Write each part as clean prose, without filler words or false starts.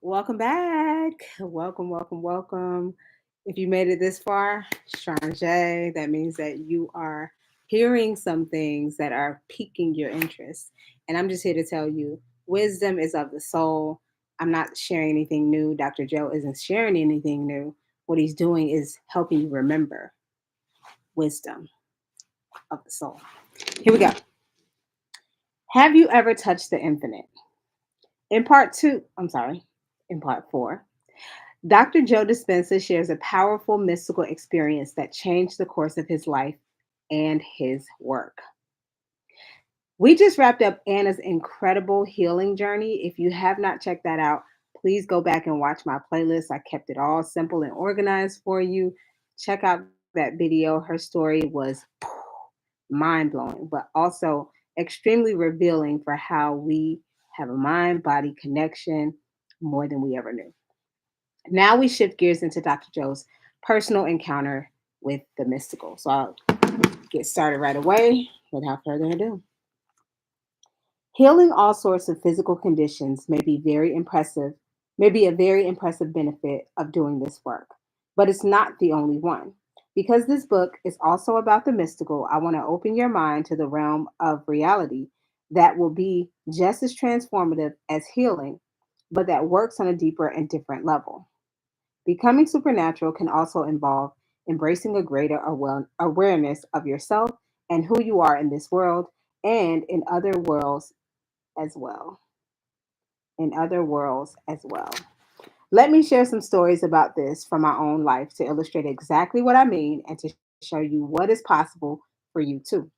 Welcome back. Welcome, welcome, welcome. If you made it this far, strange, that means that you are hearing some things that are piquing your interest. And I'm just here to tell you wisdom is of the soul. I'm not sharing anything new. Dr. Joe isn't sharing anything new. What he's doing is helping you remember wisdom of the soul. Here we go. Have you ever touched the infinite? In part two, I'm sorry, in part four, Dr. Joe Dispenza shares a powerful mystical experience that changed the course of his life and his work. We just wrapped up Anna's incredible healing journey. If you have not checked that out, please go back and watch my playlist. I kept it all simple and organized for you. Check out that video. Her story was mind blowing, but also extremely revealing for how we have a mind body connection more than we ever knew. Now we shift gears into Dr. Joe's personal encounter with the mystical. So I'll get started right away without further ado. Healing all sorts of physical conditions may be a very impressive benefit of doing this work, but it's not the only one. Because this book is also about the mystical, I want to open your mind to the realm of reality that will be just as transformative as healing, but that works on a deeper and different level. Becoming supernatural can also involve embracing a greater awareness of yourself and who you are in this world and in other worlds as well. In other worlds as well. Let me share some stories about this from my own life to illustrate exactly what I mean and to show you what is possible for you too.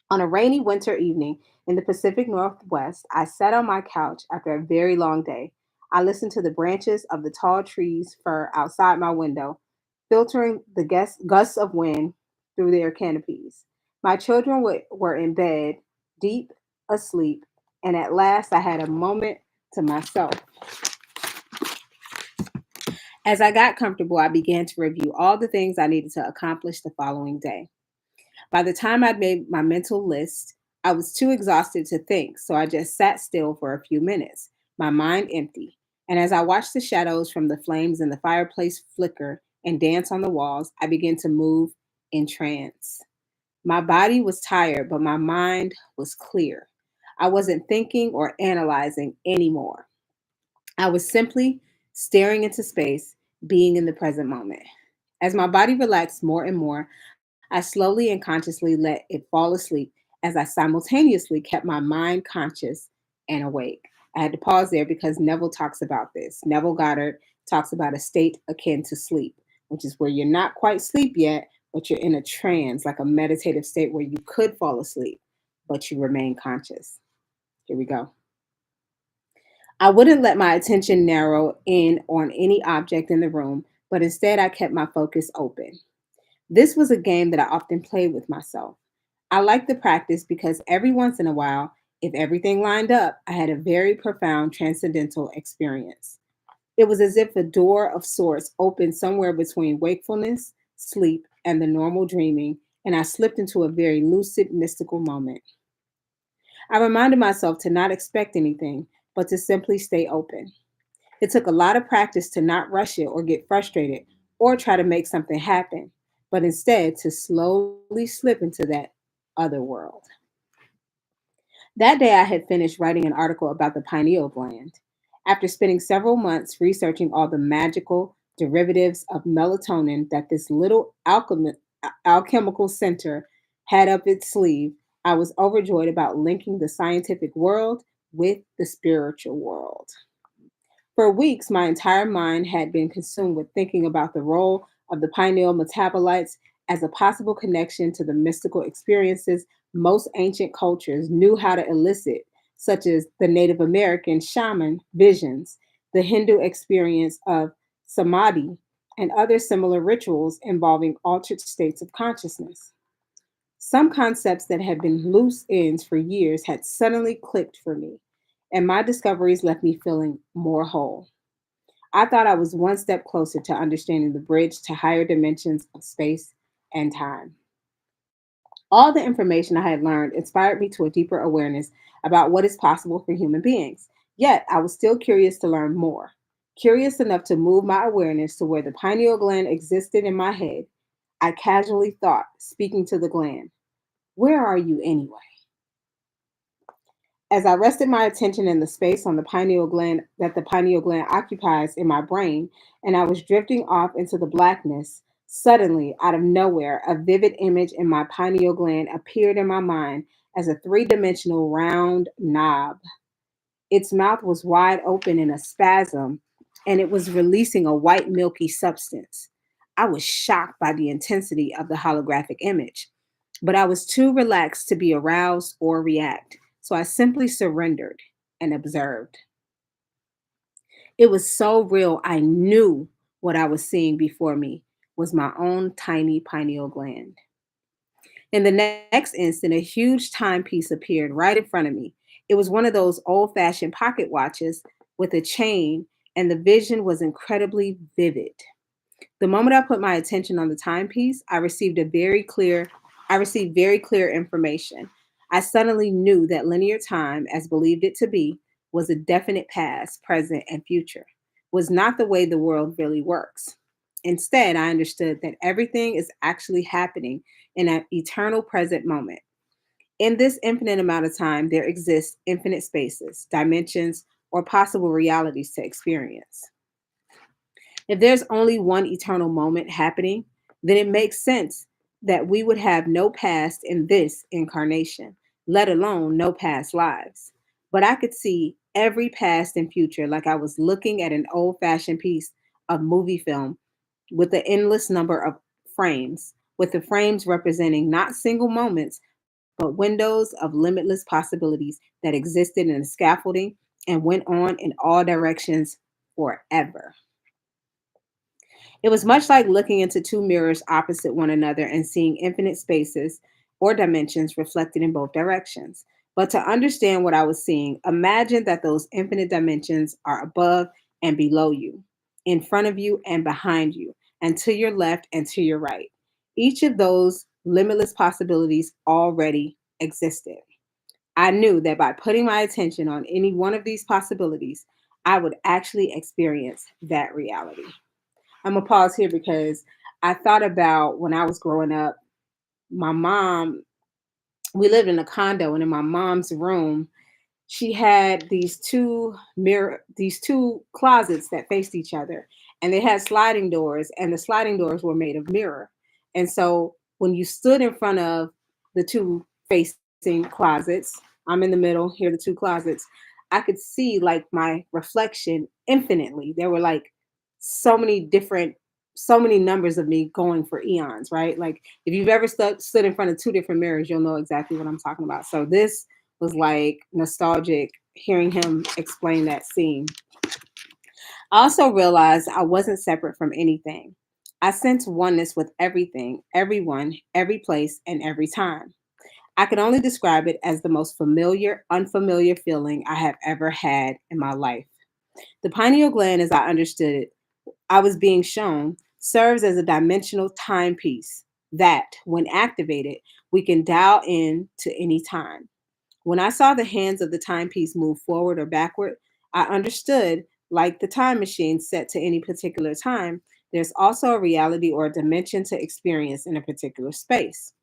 On a rainy winter evening in the Pacific Northwest, I sat on my couch after a very long day. I listened to the branches of the tall trees fir outside my window, filtering the gusts of wind through their canopies. My children were in bed, deep asleep, and at last I had a moment to myself. As I got comfortable, I began to review all the things I needed to accomplish the following day. By the time I'd made my mental list, I was too exhausted to think, so I just sat still for a few minutes, my mind empty. And as I watched the shadows from the flames in the fireplace flicker and dance on the walls, I began to move in trance. My body was tired, but my mind was clear. I wasn't thinking or analyzing anymore. I was simply staring into space, being in the present moment. As my body relaxed more and more, I slowly and consciously let it fall asleep as I simultaneously kept my mind conscious and awake. I had to pause there because Neville talks about this. Neville Goddard talks about a state akin to sleep, which is where you're not quite asleep yet, but you're in a trance, like a meditative state where you could fall asleep, but you remain conscious. Here we go. I wouldn't let my attention narrow in on any object in the room, but instead I kept my focus open. This was a game that I often played with myself. I liked the practice because every once in a while, if everything lined up, I had a very profound transcendental experience. It was as if a door of sorts opened somewhere between wakefulness, sleep, and the normal dreaming, and I slipped into a very lucid, mystical moment. I reminded myself to not expect anything, but to simply stay open. It took a lot of practice to not rush it or get frustrated or try to make something happen, but instead to slowly slip into that other world. That day, I had finished writing an article about the pineal gland. After spending several months researching all the magical derivatives of melatonin that this little alchemical center had up its sleeve, I was overjoyed about linking the scientific world with the spiritual world. For weeks, my entire mind had been consumed with thinking about the role of the pineal metabolites as a possible connection to the mystical experiences most ancient cultures knew how to elicit, such as the Native American shaman visions, the Hindu experience of samadhi, and other similar rituals involving altered states of consciousness. Some concepts that had been loose ends for years had suddenly clicked for me, and my discoveries left me feeling more whole. I thought I was one step closer to understanding the bridge to higher dimensions of space and time. All the information I had learned inspired me to a deeper awareness about what is possible for human beings. Yet, I was still curious to learn more. Curious enough to move my awareness to where the pineal gland existed in my head, I casually thought, speaking to the gland, "Where are you anyway?" As I rested my attention in the space on the pineal gland that the pineal gland occupies in my brain, and I was drifting off into the blackness, suddenly, out of nowhere, a vivid image in my pineal gland appeared in my mind as a three-dimensional round knob. Its mouth was wide open in a spasm, and it was releasing a white, milky substance. I was shocked by the intensity of the holographic image, but I was too relaxed to be aroused or react, so I simply surrendered and observed. It was so real, I knew what I was seeing before me was my own tiny pineal gland. In the next instant, a huge timepiece appeared right in front of me. It was one of those old fashioned pocket watches with a chain, and the vision was incredibly vivid. The moment I put my attention on the timepiece, I received very clear information. I suddenly knew that linear time, as believed it to be, was a definite past, present, and future, was not the way the world really works. Instead, I understood that everything is actually happening in an eternal present moment. In this infinite amount of time, there exists infinite spaces, dimensions, or possible realities to experience. If there's only one eternal moment happening, then it makes sense that we would have no past in this incarnation, let alone no past lives. But I could see every past and future like I was looking at an old fashioned piece of movie film with an endless number of frames, with the frames representing not single moments, but windows of limitless possibilities that existed in the scaffolding and went on in all directions forever. It was much like looking into two mirrors opposite one another and seeing infinite spaces or dimensions reflected in both directions. But to understand what I was seeing, imagine that those infinite dimensions are above and below you, in front of you and behind you, and to your left and to your right. Each of those limitless possibilities already existed. I knew that by putting my attention on any one of these possibilities, I would actually experience that reality. I'm gonna pause here because I thought about when I was growing up, my mom, we lived in a condo, and in my mom's room, she had these two closets that faced each other, and they had sliding doors, and the sliding doors were made of mirror. And so when you stood in front of the two facing closets, I'm in the middle, here are the two closets, I could see like my reflection infinitely. There were like so many different so many numbers of me going for eons, right? Like if you've ever stood in front of two different mirrors, you'll know exactly what I'm talking about. So this was like nostalgic hearing him explain that scene. I also realized I wasn't separate from anything. I sensed oneness with everything, everyone, every place, and every time. I can only describe it as the most familiar, unfamiliar feeling I have ever had in my life. The pineal gland, as I understood it, I was being shown, serves as a dimensional timepiece that, when activated, we can dial in to any time. When I saw the hands of the timepiece move forward or backward, I understood, like the time machine set to any particular time, there's also a reality or a dimension to experience in a particular space.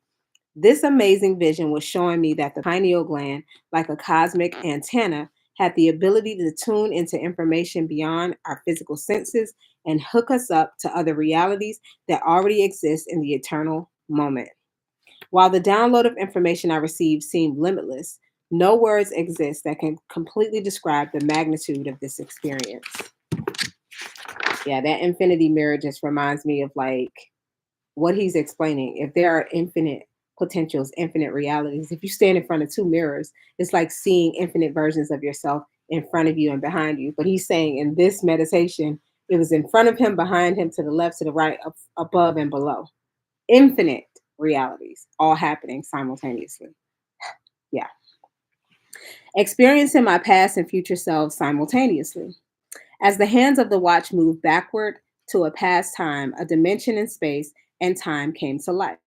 This amazing vision was showing me that the pineal gland, like a cosmic antenna, had the ability to tune into information beyond our physical senses and hook us up to other realities that already exist in the eternal moment. While the download of information I received seemed limitless, no words exist that can completely describe the magnitude of this experience. Yeah, that infinity mirror just reminds me of like what he's explaining. If there are infinite potentials, infinite realities, if you stand in front of two mirrors, it's like seeing infinite versions of yourself in front of you and behind you. But he's saying in this meditation, it was in front of him, behind him, to the left, to the right, above, and below. Infinite realities all happening simultaneously. Yeah. Experiencing my past and future selves simultaneously. As the hands of the watch moved backward to a past time, a dimension in space and time came to life.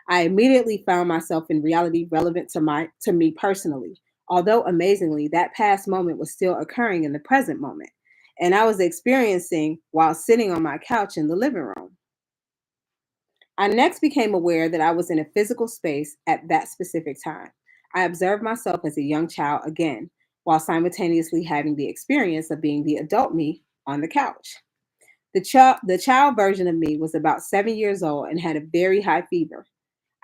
I immediately found myself in reality relevant to me personally. Although amazingly, that past moment was still occurring in the present moment. and I was experiencing while sitting on my couch in the living room. I next became aware that I was in a physical space at that specific time. I observed myself as a young child again, while simultaneously having the experience of being the adult me on the couch. The child version of me was about 7 years old and had a very high fever.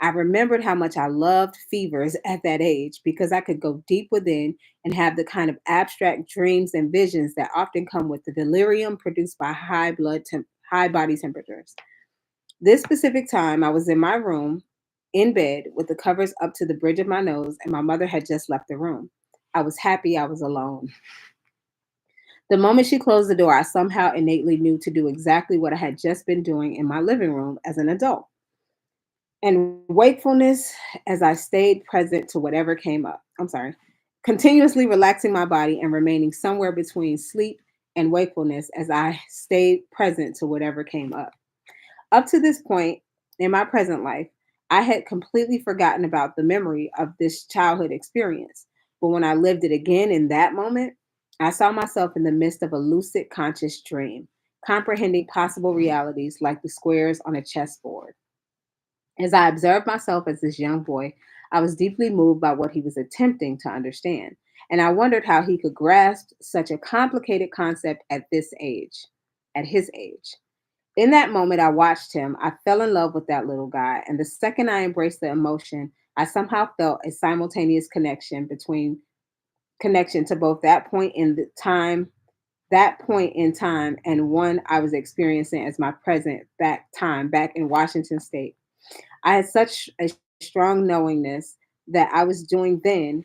I remembered how much I loved fevers at that age because I could go deep within and have the kind of abstract dreams and visions that often come with the delirium produced by high body temperatures. This specific time, I was in my room, in bed, with the covers up to the bridge of my nose, and my mother had just left the room. I was happy I was alone. The moment she closed the door, I somehow innately knew to do exactly what I had just been doing in my living room as an adult. And wakefulness as I stayed present to whatever came up. I'm sorry. Continuously relaxing my body and remaining somewhere between sleep and wakefulness as I stayed present to whatever came up. Up to this point in my present life, I had completely forgotten about the memory of this childhood experience. But when I lived it again in that moment, I saw myself in the midst of a lucid conscious dream, comprehending possible realities like the squares on a chessboard. As I observed myself as this young boy, I was deeply moved by what he was attempting to understand, and I wondered how he could grasp such a complicated concept at his age. In that moment, I watched him. I fell in love with that little guy. And the second I embraced the emotion, I somehow felt a simultaneous connection to both that point in time, and one I was experiencing as my present back in Washington State. I had such a strong knowingness that I was doing then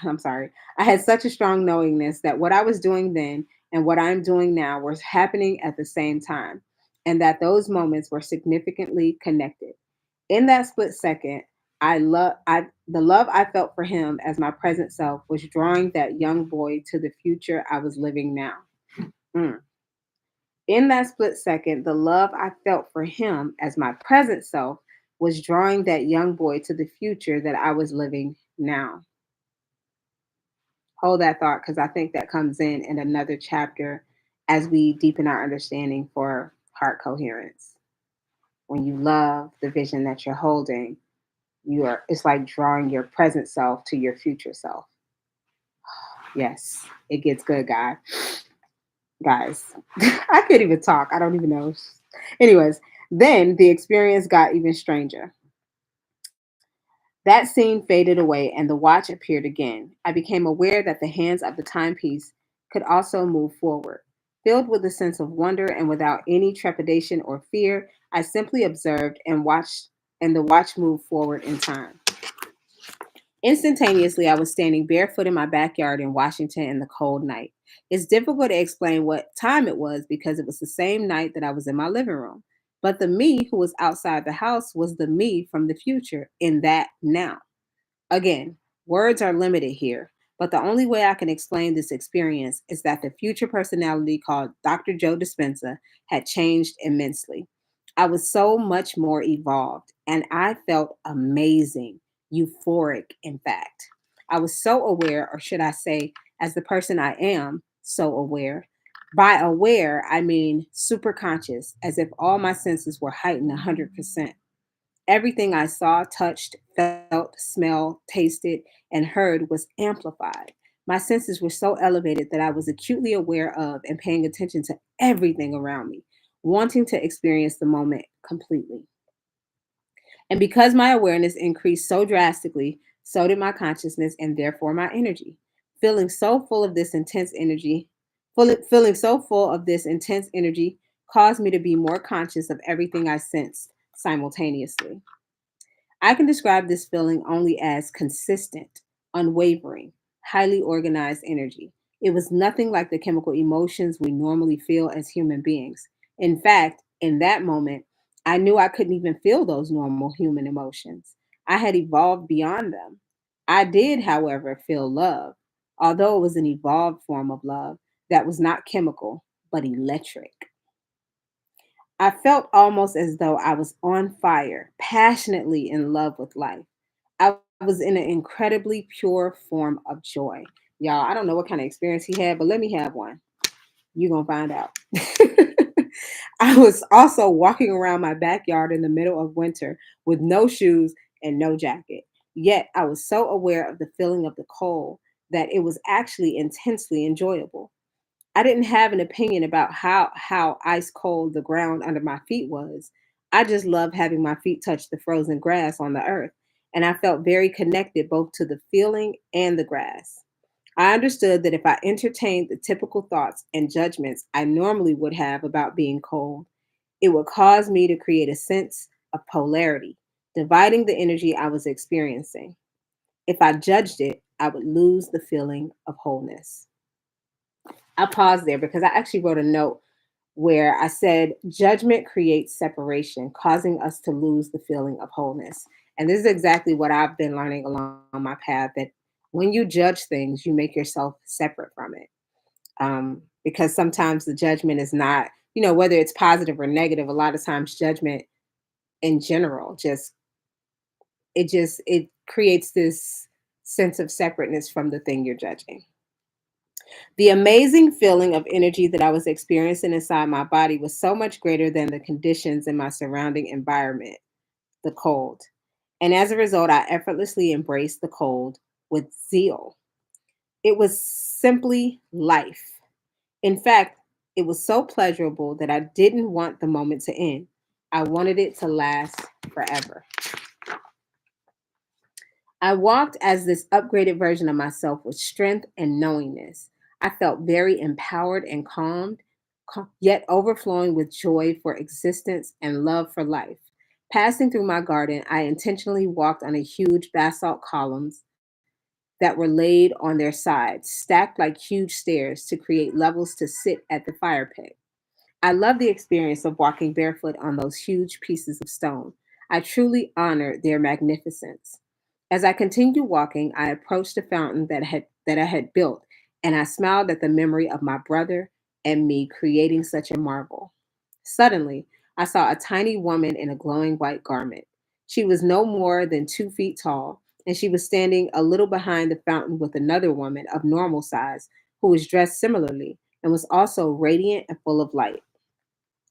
I'm sorry. I had such a strong knowingness that what I was doing then and what I'm doing now was happening at the same time, and that those moments were significantly connected. In that split second, the love I felt for him as my present self was drawing that young boy to the future I was living now. Mm. In that split second, the love I felt for him as my present self was drawing that young boy to the future that I was living now. Hold that thought because I think that comes in another chapter as we deepen our understanding for heart coherence. When you love the vision that you're holding, it's like drawing your present self to your future self. Yes, it gets good, guys. I can't even talk. I don't even know. Anyways, then the experience got even stranger. That scene faded away and the watch appeared again. I became aware that the hands of the timepiece could also move forward. Filled with a sense of wonder and without any trepidation or fear, I simply observed and the watch moved forward in time. Instantaneously, I was standing barefoot in my backyard in Washington in the cold night. It's difficult to explain what time it was because it was the same night that I was in my living room. But the me who was outside the house was the me from the future in that now. Again, words are limited here, but the only way I can explain this experience is that the future personality called Dr. Joe Dispenza had changed immensely. I was so much more evolved, and I felt amazing, euphoric, in fact. I was so aware, or should I say, as the person I am, so aware. By aware, I mean super conscious, as if all my senses were heightened 100%. Everything I saw, touched, felt, smelled, tasted, and heard was amplified. My senses were so elevated that I was acutely aware of and paying attention to everything around me, wanting to experience the moment completely. And because my awareness increased so drastically, so did my consciousness and therefore my energy. Feeling so full of this intense energy, feeling so full of this intense energy caused me to be more conscious of everything I sensed simultaneously. I can describe this feeling only as consistent, unwavering, highly organized energy. It was nothing like the chemical emotions we normally feel as human beings. In fact, in that moment, I knew I couldn't even feel those normal human emotions. I had evolved beyond them. I did, however, feel love, although it was an evolved form of love that was not chemical, but electric. I felt almost as though I was on fire, passionately in love with life. I was in an incredibly pure form of joy. Y'all, I don't know what kind of experience he had, but let me have one. You're going to find out. I was also walking around my backyard in the middle of winter with no shoes and no jacket. Yet I was so aware of the feeling of the cold that it was actually intensely enjoyable. I didn't have an opinion about how ice cold the ground under my feet was. I just loved having my feet touch the frozen grass on the earth, and I felt very connected both to the feeling and the grass. I understood that if I entertained the typical thoughts and judgments I normally would have about being cold, it would cause me to create a sense of polarity, dividing the energy I was experiencing. If I judged it, I would lose the feeling of wholeness. I paused there because I actually wrote a note where I said, judgment creates separation, causing us to lose the feeling of wholeness. And this is exactly what I've been learning along my path, that when you judge things, you make yourself separate from it. Because sometimes the judgment is not, whether it's positive or negative, a lot of times judgment in general it creates this sense of separateness from the thing you're judging. The amazing feeling of energy that I was experiencing inside my body was so much greater than the conditions in my surrounding environment, the cold. And as a result, I effortlessly embraced the cold with zeal. It was simply life. In fact, it was so pleasurable that I didn't want the moment to end. I wanted it to last forever. I walked as this upgraded version of myself with strength and knowingness. I felt very empowered and calmed, yet overflowing with joy for existence and love for life. Passing through my garden, I intentionally walked on a huge basalt columns that were laid on their sides, stacked like huge stairs to create levels to sit at the fire pit. I love the experience of walking barefoot on those huge pieces of stone. I truly honored their magnificence. As I continued walking, I approached the fountain that I had built, and I smiled at the memory of my brother and me creating such a marvel. Suddenly, I saw a tiny woman in a glowing white garment. She was no more than 2 feet tall, and she was standing a little behind the fountain with another woman of normal size who was dressed similarly and was also radiant and full of light.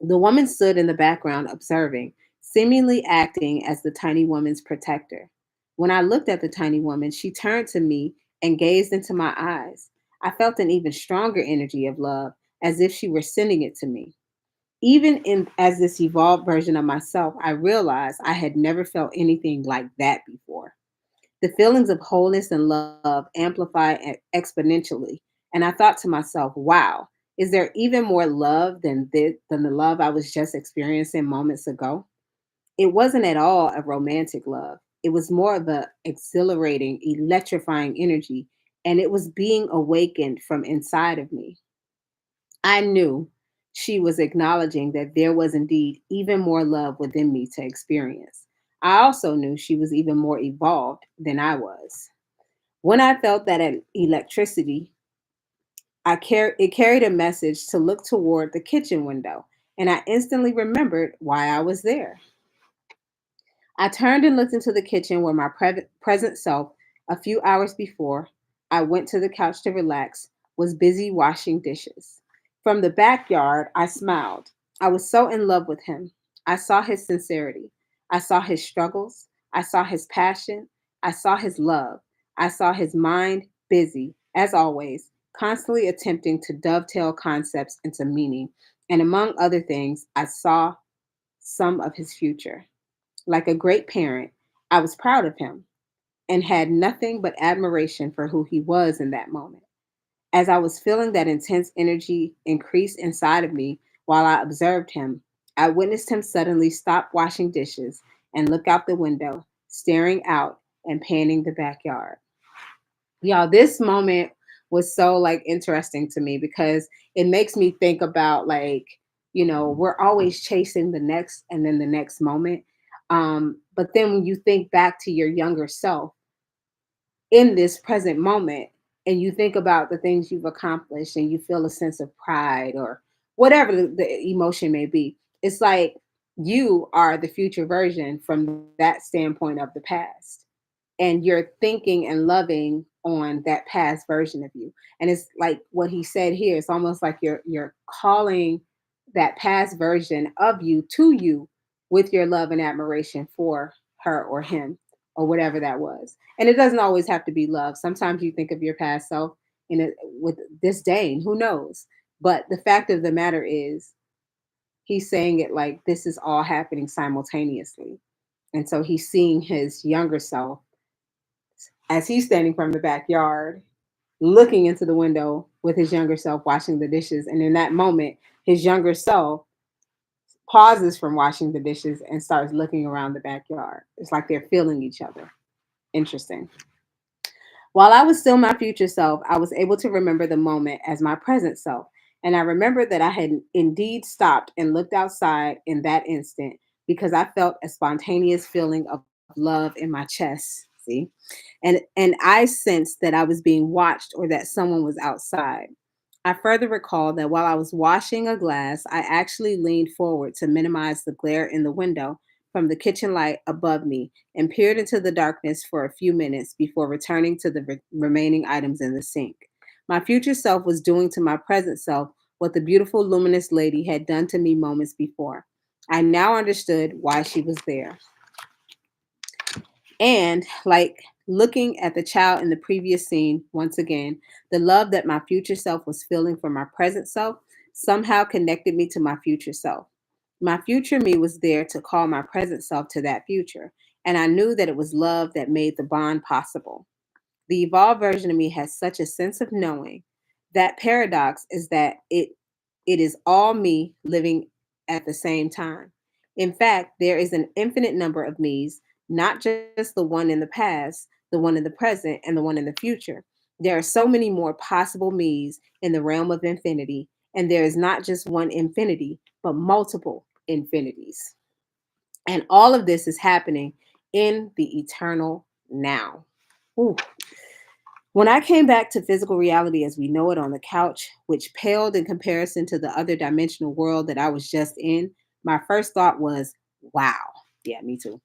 The woman stood in the background observing, seemingly acting as the tiny woman's protector. When I looked at the tiny woman, she turned to me and gazed into my eyes. I felt an even stronger energy of love, as if she were sending it to me. Even in as this evolved version of myself, I realized I had never felt anything like that before. The feelings of wholeness and love amplify exponentially. And I thought to myself, wow, is there even more love than the love I was just experiencing moments ago? It wasn't at all a romantic love. It was more of a exhilarating, electrifying energy, and it was being awakened from inside of me. I knew she was acknowledging that there was indeed even more love within me to experience. I also knew she was even more evolved than I was. When I felt that electricity, it carried a message to look toward the kitchen window, and I instantly remembered why I was there. I turned and looked into the kitchen where my present self, a few hours before I went to the couch to relax, was busy washing dishes. From the backyard, I smiled. I was so in love with him. I saw his sincerity. I saw his struggles. I saw his passion. I saw his love. I saw his mind busy, as always, constantly attempting to dovetail concepts into meaning. And among other things, I saw some of his future. Like a great parent, I was proud of him and had nothing but admiration for who he was in that moment. As I was feeling that intense energy increase inside of me while I observed him, I witnessed him suddenly stop washing dishes and look out the window, staring out and panning the backyard. Y'all, this moment was so like interesting to me because it makes me think about we're always chasing the next and then the next moment. But then when you think back to your younger self in this present moment and you think about the things you've accomplished and you feel a sense of pride or whatever the emotion may be, it's like you are the future version from that standpoint of the past, and you're thinking and loving on that past version of you. And it's like what he said here. It's almost like you're calling that past version of you to you with your love and admiration for her or him or whatever that was. And it doesn't always have to be love. Sometimes you think of your past self in it with disdain. Who knows? But the fact of the matter is, he's saying it like this is all happening simultaneously. And so he's seeing his younger self as he's standing from the backyard, looking into the window with his younger self washing the dishes. And in that moment, his younger self pauses from washing the dishes and starts looking around the backyard. It's like they're feeling each other. Interesting. While I was still my future self, I was able to remember the moment as my present self. And I remembered that I had indeed stopped and looked outside in that instant because I felt a spontaneous feeling of love in my chest. See? And I sensed that I was being watched or that someone was outside. I further recall that while I was washing a glass, I actually leaned forward to minimize the glare in the window from the kitchen light above me and peered into the darkness for a few minutes before returning to the remaining items in the sink. My future self was doing to my present self what the beautiful, luminous lady had done to me moments before. I now understood why she was there. And like looking at the child in the previous scene, once again, the love that my future self was feeling for my present self somehow connected me to my future self. My future me was there to call my present self to that future. And I knew that it was love that made the bond possible. The evolved version of me has such a sense of knowing. That paradox is that it is all me living at the same time. In fact, there is an infinite number of me's, not just the one in the past, the one in the present, and the one in the future. There are so many more possible me's in the realm of infinity, and there is not just one infinity, but multiple infinities. And all of this is happening in the eternal now. Ooh. When I came back to physical reality as we know it on the couch, which paled in comparison to the other dimensional world that I was just in, my first thought was, wow. Yeah, me too.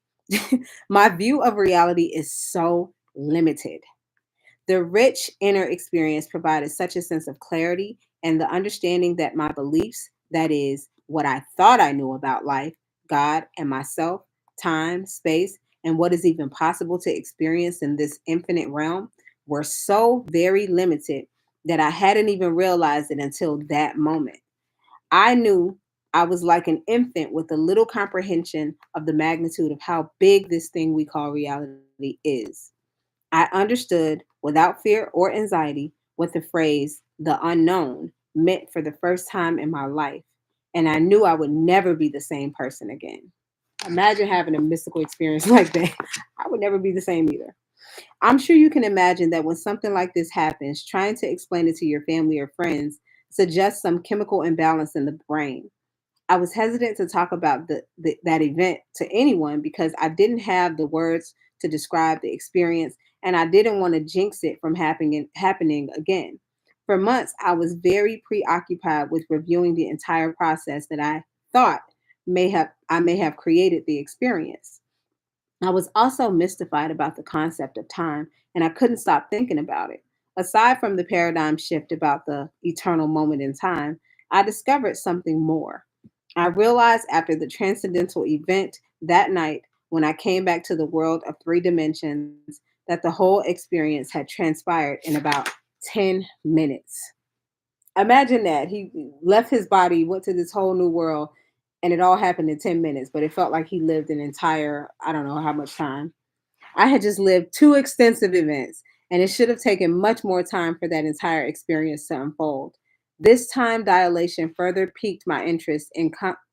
My view of reality is so limited. The rich inner experience provided such a sense of clarity and the understanding that my beliefs, that is, what I thought I knew about life, God, and myself, time, space, and what is even possible to experience in this infinite realm, were so very limited that I hadn't even realized it until that moment. I knew I was like an infant with a little comprehension of the magnitude of how big this thing we call reality is. I understood without fear or anxiety what the phrase the unknown meant for the first time in my life. And I knew I would never be the same person again. Imagine having a mystical experience like that. I would never be the same either. I'm sure you can imagine that when something like this happens, trying to explain it to your family or friends suggests some chemical imbalance in the brain. I was hesitant to talk about that event to anyone because I didn't have the words to describe the experience and I didn't want to jinx it from happening again. For months, I was very preoccupied with reviewing the entire process that I thought I may have created the experience. I was also mystified about the concept of time, and I couldn't stop thinking about it. Aside from the paradigm shift about the eternal moment in time, I discovered something more. I realized after the transcendental event that night, when I came back to the world of three dimensions, that the whole experience had transpired in about 10 minutes. Imagine that. He left his body, went to this whole new world, and it all happened in 10 minutes, but it felt like he lived an entire, I don't know how much time. I had just lived two extensive events, and it should have taken much more time for that entire experience to unfold. This time dilation further piqued my interest in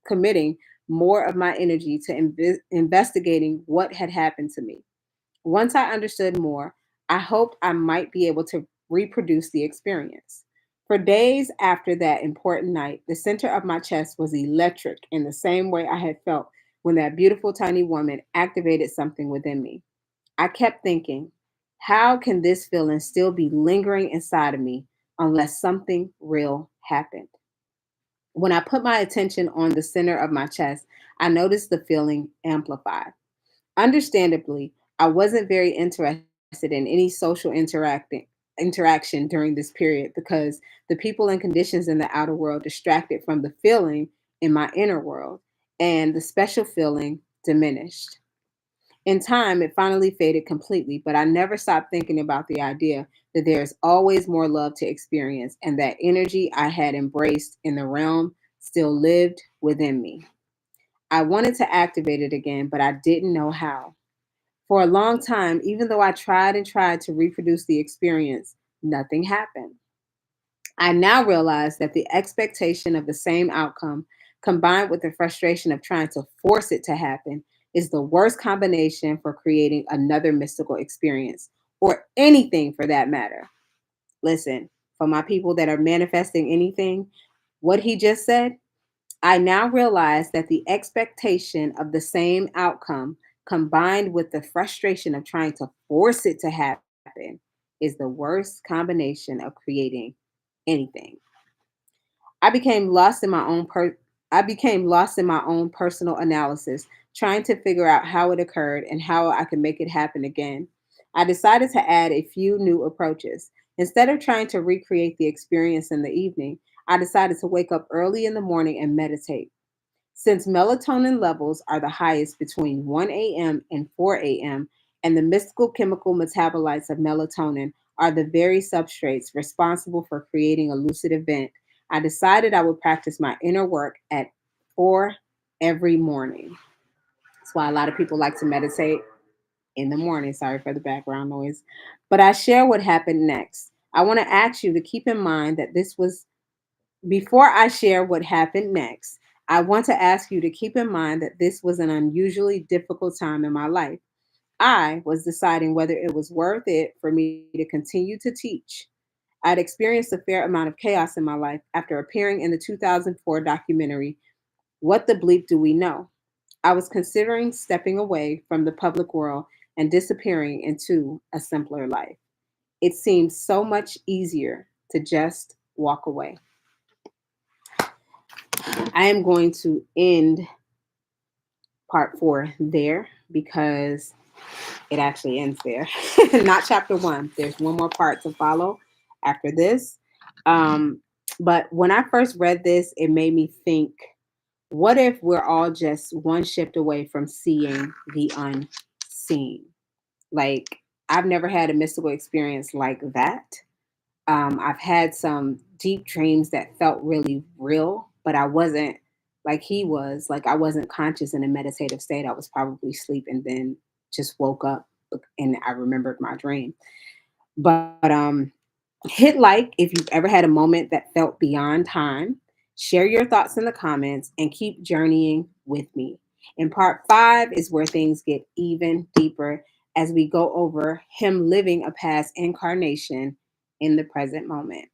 committing more of my energy to investigating what had happened to me. Once I understood more, I hoped I might be able to reproduce the experience. For days after that important night, the center of my chest was electric in the same way I had felt when that beautiful tiny woman activated something within me. I kept thinking, how can this feeling still be lingering inside of me unless something real happened? When I put my attention on the center of my chest, I noticed the feeling amplified. Understandably, I wasn't very interested in any social interaction during this period because the people and conditions in the outer world distracted from the feeling in my inner world, and the special feeling diminished. In time, it finally faded completely, but I never stopped thinking about the idea that there's always more love to experience, and that energy I had embraced in the realm still lived within me. I wanted to activate it again, but I didn't know how. For a long time, even though I tried and tried to reproduce the experience, nothing happened. I now realize that the expectation of the same outcome, combined with the frustration of trying to force it to happen, is the worst combination for creating another mystical experience, or anything for that matter. Listen, for my people that are manifesting anything, what he just said, I now realize that the expectation of the same outcome, combined with the frustration of trying to force it to happen, is the worst combination of creating anything. I became lost in my own I became lost in my own personal analysis, trying to figure out how it occurred and how I could make it happen again. I decided to add a few new approaches. Instead of trying to recreate the experience in the evening, I decided to wake up early in the morning and meditate. Since melatonin levels are the highest between 1 a.m. and 4 a.m., and the mystical chemical metabolites of melatonin are the very substrates responsible for creating a lucid event, I decided I would practice my inner work at 4 every morning. That's why a lot of people like to meditate in the morning. Sorry for the background noise. But I share what happened next. I want to ask you to keep in mind that this was before I share what happened next, I want to ask you to keep in mind that this was an unusually difficult time in my life. I was deciding whether it was worth it for me to continue to teach. I'd experienced a fair amount of chaos in my life after appearing in the 2004 documentary, What the Bleep Do We Know? I was considering stepping away from the public world and disappearing into a simpler life. It seemed so much easier to just walk away. I am going to end part 4 there because it actually ends there. Not chapter 1. There's one more part to follow after this. Um, but when I first read this, it made me think, what if we're all just one shift away from seeing the unseen? Like, I've never had a mystical experience like that. I've had some deep dreams that felt really real, but I wasn't like he was. Like, I wasn't conscious in a meditative state. I was probably asleep and then just woke up and I remembered my dream. But hit like if you've ever had a moment that felt beyond time. Share your thoughts in the comments and keep journeying with me. And part 5 is where things get even deeper as we go over him living a past incarnation in the present moment.